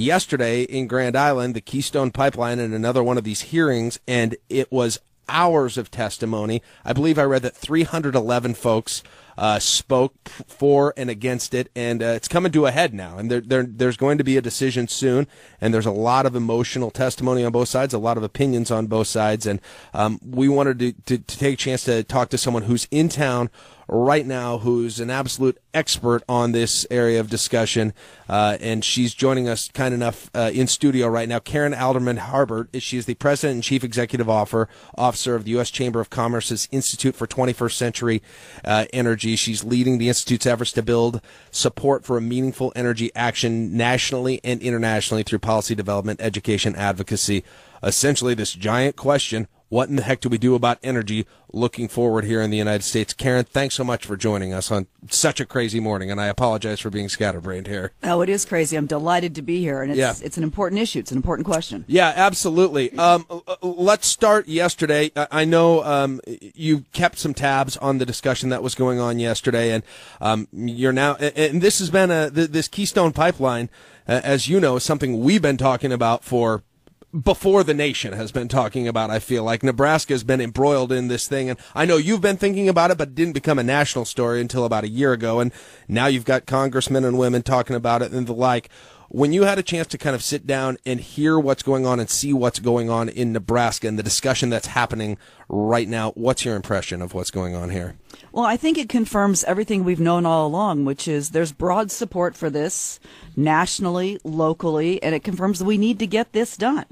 yesterday in Grand Island, the Keystone Pipeline, and another one of these hearings, and it was hours of testimony. I believe I read that 311 folks spoke for and against it, and it's coming to a head now. And there's going to be a decision soon, and there's a lot of emotional testimony on both sides, a lot of opinions on both sides, and we wanted to take a chance to talk to someone who's in town right now, who's an absolute expert on this area of discussion, and she's joining us kind enough in studio right now. Karen Alderman Harbert, she is the President and Chief Executive Officer of the U.S. Chamber of Commerce's Institute for 21st Century Energy. She's leading the Institute's efforts to build support for a meaningful energy action nationally and internationally through policy development, education, advocacy. Essentially, this giant question: what in the heck do we do about energy looking forward here in the United States? Karen, thanks so much for joining us on such a crazy morning, and I apologize for being scatterbrained here. Oh, it is crazy. I'm delighted to be here, and it's an important issue. It's an important question. Yeah, absolutely. Let's start yesterday. I know you kept some tabs on the discussion that was going on yesterday, and you're now, and this has been this Keystone Pipeline, as you know, is something we've been talking about for before the nation has been talking about. I feel like Nebraska has been embroiled in this thing, and I know you've been thinking about it, but it didn't become a national story until about a year ago, and now you've got congressmen and women talking about it and the like. When you had a chance to kind of sit down and hear what's going on and see what's going on in Nebraska and the discussion that's happening right now, what's your impression of what's going on here? Well, I think it confirms everything we've known all along, which is there's broad support for this nationally, locally, and it confirms that we need to get this done.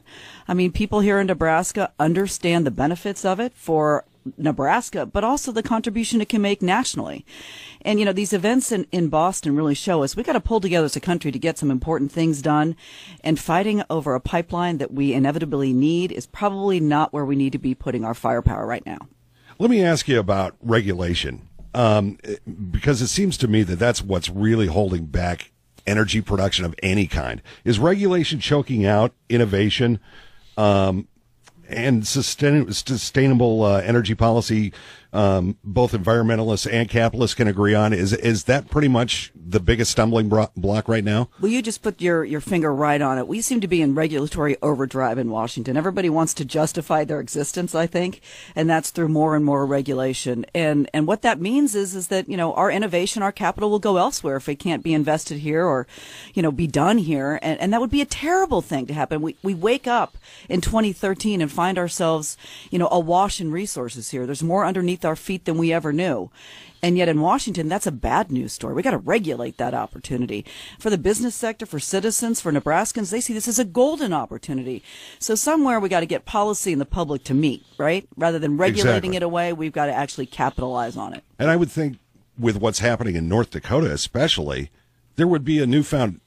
I mean, people here in Nebraska understand the benefits of it for Nebraska, but also the contribution it can make nationally. And, you know, these events in Boston really show us we got to pull together as a country to get some important things done. And fighting over a pipeline that we inevitably need is probably not where we need to be putting our firepower right now. Let me ask you about regulation, because it seems to me that that's what's really holding back energy production of any kind. Is regulation choking out innovation and sustainable energy policy? Both environmentalists and capitalists can agree on. Is that pretty much the biggest stumbling block right now? Well, you just put your finger right on it. We seem to be in regulatory overdrive in Washington. Everybody wants to justify their existence, I think, and that's through more and more regulation. And what that means is that, you know, our innovation, our capital will go elsewhere if it can't be invested here or, you know, be done here. And that would be a terrible thing to happen. We wake up in 2013 and find ourselves, you know, awash in resources here. There's more underneath our feet than we ever knew. And yet in Washington, that's a bad news story. We got to regulate that opportunity. For the business sector, for citizens, for Nebraskans, they see this as a golden opportunity. So somewhere we got to get policy and the public to meet, right? Rather than regulating it away, we've got to actually capitalize on it. And I would think with what's happening in North Dakota especially, there would be a newfound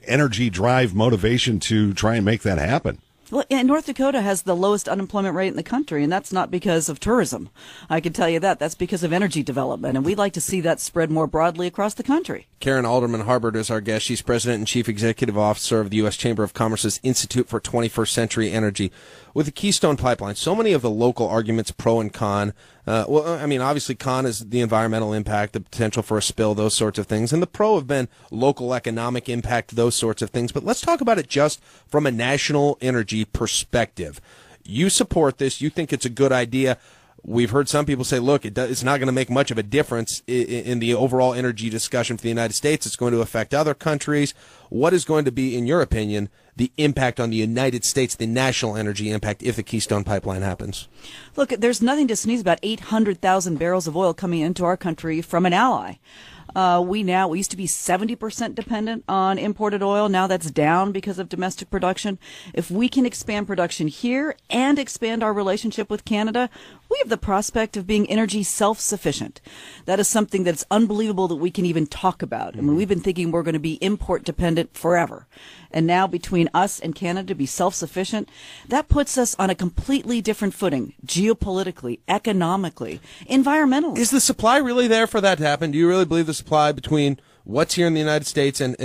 energy drive motivation to try and make that happen. Well, and North Dakota has the lowest unemployment rate in the country, and that's not because of tourism. I can tell you that. That's because of energy development, and we'd like to see that spread more broadly across the country. Karen Alderman Harbert is our guest. She's President and Chief Executive Officer of the U.S. Chamber of Commerce's Institute for 21st Century Energy. With the Keystone Pipeline, so many of the local arguments, pro and con, well, I mean, obviously con is the environmental impact, the potential for a spill, those sorts of things. And the pro have been local economic impact, those sorts of things. But let's talk about it just from a national energy perspective. You support this. You think it's a good idea. We've heard some people say, look, it's not going to make much of a difference in the overall energy discussion for the United States. It's going to affect other countries. What is going to be, in your opinion, the impact on the United States, the national energy impact, if the Keystone Pipeline happens? Look, there's nothing to sneeze about. 800,000 barrels of oil coming into our country from an ally. We used to be 70% dependent on imported oil. Now that's down because of domestic production. If we can expand production here and expand our relationship with Canada, we have the prospect of being energy self-sufficient. That is something that's unbelievable that we can even talk about. I mean, we've been thinking we're going to be import dependent forever. And now between us and Canada to be self-sufficient, that puts us on a completely different footing, geopolitically, economically, environmentally. Is the supply really there for that to happen? Do you really believe the supply between what's here in the United States and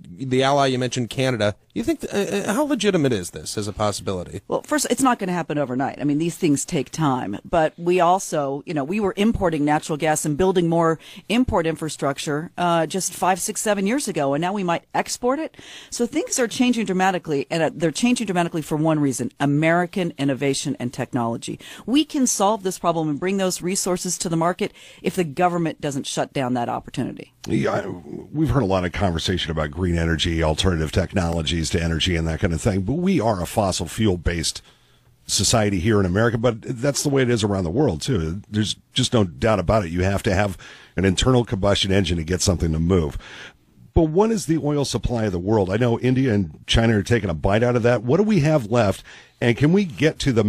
the ally you mentioned, Canada, You think, how legitimate is this as a possibility? Well, first, it's not going to happen overnight. I mean, these things take time. But we also, we were importing natural gas and building more import infrastructure just 5, 6, 7 years ago, and now we might export it. So things are changing dramatically, and they're changing dramatically for one reason: American innovation and technology. We can solve this problem and bring those resources to the market if the government doesn't shut down that opportunity. Yeah, we've heard a lot of conversation about green energy, alternative technologies to energy and that kind of thing, but we are a fossil fuel-based society here in America, but that's the way it is around the world, too. There's just no doubt about it. You have to have an internal combustion engine to get something to move. But what is the oil supply of the world? I know India and China are taking a bite out of that. What do we have left, and can we get to the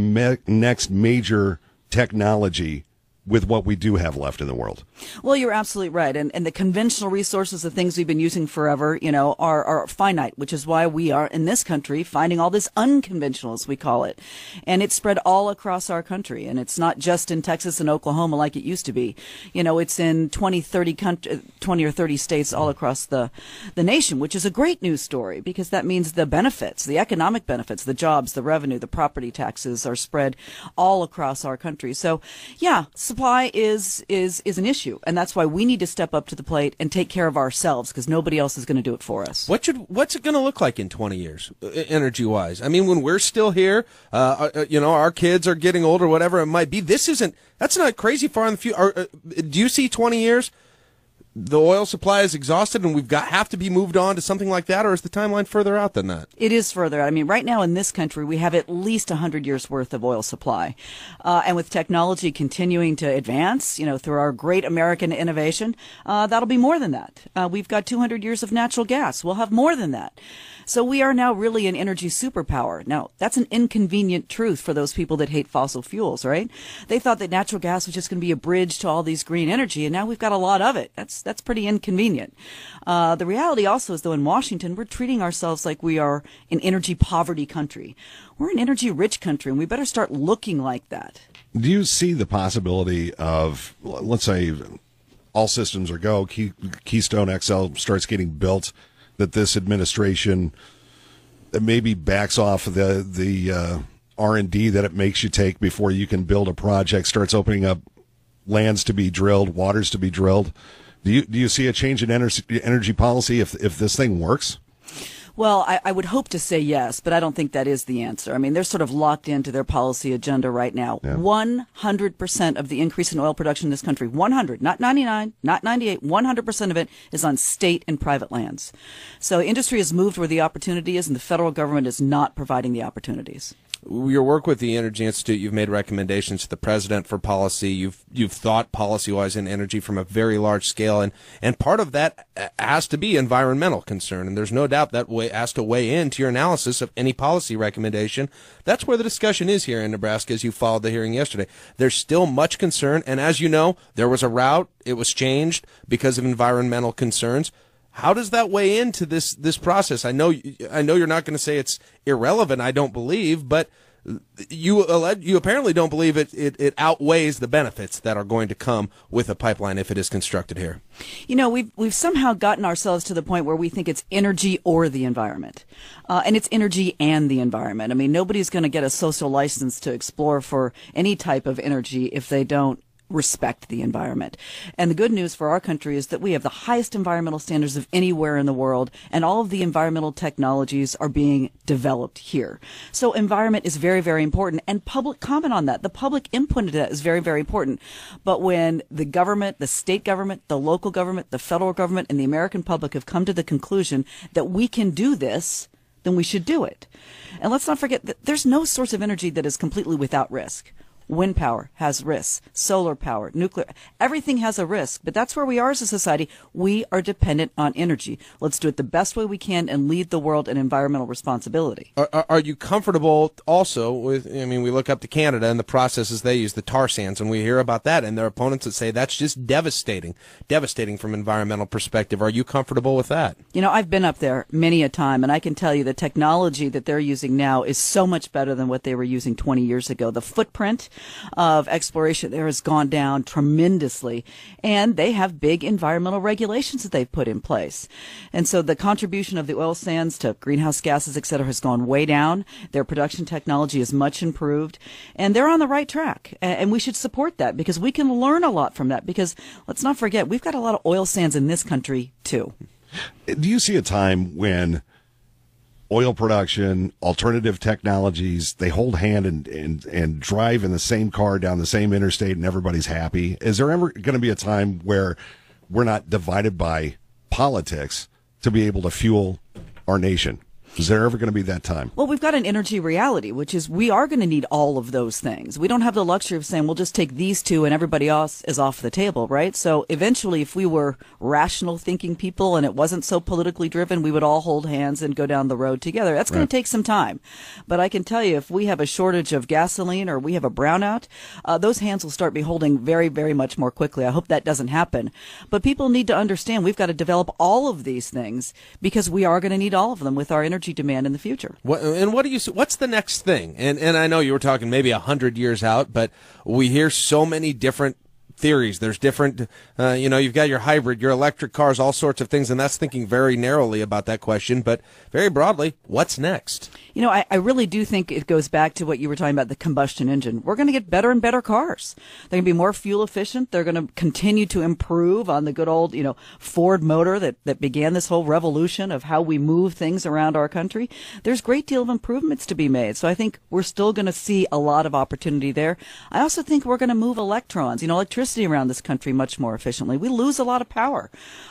next major technology with what we do have left in the world? Well, you're absolutely right. And the conventional resources, the things we've been using forever, are finite, which is why we are in this country finding all this unconventional, as we call it. And it's spread all across our country. And it's not just in Texas and Oklahoma like it used to be. It's in 20 or 30 states all across the nation, which is a great news story because that means the benefits, the economic benefits, the jobs, the revenue, the property taxes are spread all across our country. So, yeah, supply is an issue, and that's why we need to step up to the plate and take care of ourselves because nobody else is going to do it for us. What's it going to look like in 20 years, energy-wise? I mean, when we're still here, our kids are getting older, whatever it might be. That's not crazy far in the future. Do you see 20 years? The oil supply is exhausted and have to be moved on to something like that, or is the timeline further out than that? It is further out. I mean, right now in this country, we have at least 100 years worth of oil supply. And with technology continuing to advance, through our great American innovation, that'll be more than that. We've got 200 years of natural gas. We'll have more than that. So we are now really an energy superpower. Now, that's an inconvenient truth for those people that hate fossil fuels, right? They thought that natural gas was just going to be a bridge to all these green energy, and now we've got a lot of it. That's pretty inconvenient. The reality also is, though, in Washington, we're treating ourselves like we are an energy poverty country. We're an energy rich country, and we better start looking like that. Do you see the possibility of, let's say, all systems are go, Keystone XL starts getting built, that this administration maybe backs off the R&D that it makes you take before you can build a project, starts opening up lands to be drilled, waters to be drilled? Do you see a change in energy policy if this thing works? Well, I would hope to say yes, but I don't think that is the answer. I mean, they're sort of locked into their policy agenda right now. Yeah. 100% of the increase in oil production in this country, 100, not 99, not 98, 100% of it is on state and private lands. So industry has moved where the opportunity is, and the federal government is not providing the opportunities. Your work with the Energy Institute, you've made recommendations to the president for policy. You've thought policy-wise in energy from a very large scale, and part of that has to be environmental concern, and there's no doubt that has to weigh into your analysis of any policy recommendation. That's where the discussion is here in Nebraska, as you followed the hearing yesterday. There's still much concern, and as you know, there was a route. It was changed because of environmental concerns. How does that weigh into this process? I know you're not going to say it's irrelevant, I don't believe, but you apparently don't believe it outweighs the benefits that are going to come with a pipeline if it is constructed here. We've somehow gotten ourselves to the point where we think it's energy or the environment. And it's energy and the environment. I mean, nobody's going to get a social license to explore for any type of energy if they don't respect the environment. And the good news for our country is that we have the highest environmental standards of anywhere in the world, and all of the environmental technologies are being developed here. So environment is very, very important, and public comment on that, the public input into that is very, very important. But when the government, the state government, the local government, the federal government, and the American public have come to the conclusion that we can do this, then we should do it. And let's not forget that there's no source of energy that is completely without risk. Wind power has risks, solar power, nuclear, everything has a risk, but that's where we are as a society. We are dependent on energy. Let's do it the best way we can and lead the world in environmental responsibility. Are you comfortable also with, we look up to Canada and the processes they use, the tar sands, and we hear about that, and there are opponents that say that's just devastating from an environmental perspective. Are you comfortable with that? I've been up there many a time, and I can tell you the technology that they're using now is so much better than what they were using 20 years ago. The footprint of exploration there has gone down tremendously, and they have big environmental regulations that they've put in place. And so the contribution of the oil sands to greenhouse gases, et cetera, has gone way down. Their production technology is much improved, and they're on the right track. And we should support that because we can learn a lot from that, because let's not forget, we've got a lot of oil sands in this country too. Do you see a time when oil production, alternative technologies, they hold hand and drive in the same car down the same interstate and everybody's happy? Is there ever going to be a time where we're not divided by politics to be able to fuel our nation? Is there ever going to be that time? Well, we've got an energy reality, which is we are going to need all of those things. We don't have the luxury of saying we'll just take these two and everybody else is off the table, right? So eventually, if we were rational thinking people and it wasn't so politically driven, we would all hold hands and go down the road together. That's going to take some time. But I can tell you, if we have a shortage of gasoline or we have a brownout, those hands will start be holding very, very much more quickly. I hope that doesn't happen. But people need to understand we've got to develop all of these things because we are going to need all of them with our energy demand in the future. What's the next thing? And I know you were talking maybe 100 years out, but we hear so many different theories. There's different, you've got your hybrid, your electric cars, all sorts of things, and that's thinking very narrowly about that question. But very broadly, what's next? You know, I really do think it goes back to what you were talking about, the combustion engine. We're going to get better and better cars. They're going to be more fuel efficient. They're going to continue to improve on the good old, Ford motor that began this whole revolution of how we move things around our country. There's a great deal of improvements to be made. So I think we're still going to see a lot of opportunity there. I also think we're going to move electrons, electricity around this country much more efficiently. We lose a lot of power.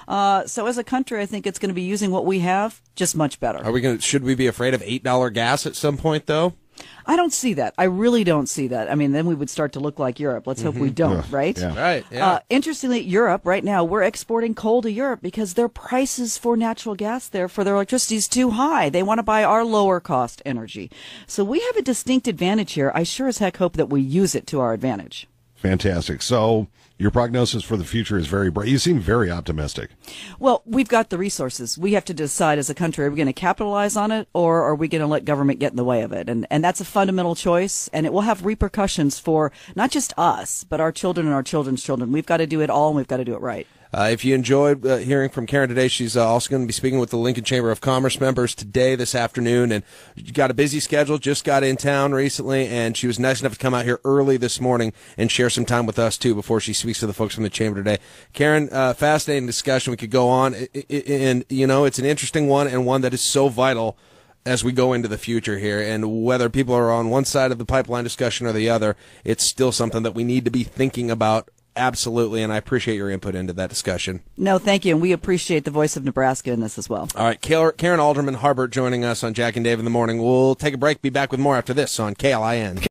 So as a country, I think it's going to be using what we have just much better. Should we be afraid of $8 gas at some point, though? I don't see that. I really don't see that. I mean, then we would start to look like Europe. Let's hope we don't, right? Yeah. Right. Yeah. Interestingly, Europe, right now, we're exporting coal to Europe because their prices for natural gas there, for their electricity, is too high. They want to buy our lower cost energy. So we have a distinct advantage here. I sure as heck hope that we use it to our advantage. Fantastic. So your prognosis for the future is very bright. You seem very optimistic. Well, we've got the resources. We have to decide as a country, are we going to capitalize on it or are we going to let government get in the way of it? And that's a fundamental choice, and it will have repercussions for not just us, but our children and our children's children. We've got to do it all, and we've got to do it right. If you enjoyed hearing from Karen today, she's also going to be speaking with the Lincoln Chamber of Commerce members this afternoon, and got a busy schedule, just got in town recently, and she was nice enough to come out here early this morning and share some time with us, too, before she speaks to the folks from the Chamber today. Karen, fascinating discussion. We could go on, and, it's an interesting one and one that is so vital as we go into the future here. And whether people are on one side of the pipeline discussion or the other, it's still something that we need to be thinking about. Absolutely, and I appreciate your input into that discussion. No, thank you, and we appreciate the voice of Nebraska in this as well. All right, Karen Alderman Harbert joining us on Jack and Dave in the Morning. We'll take a break, be back with more after this on KLIN.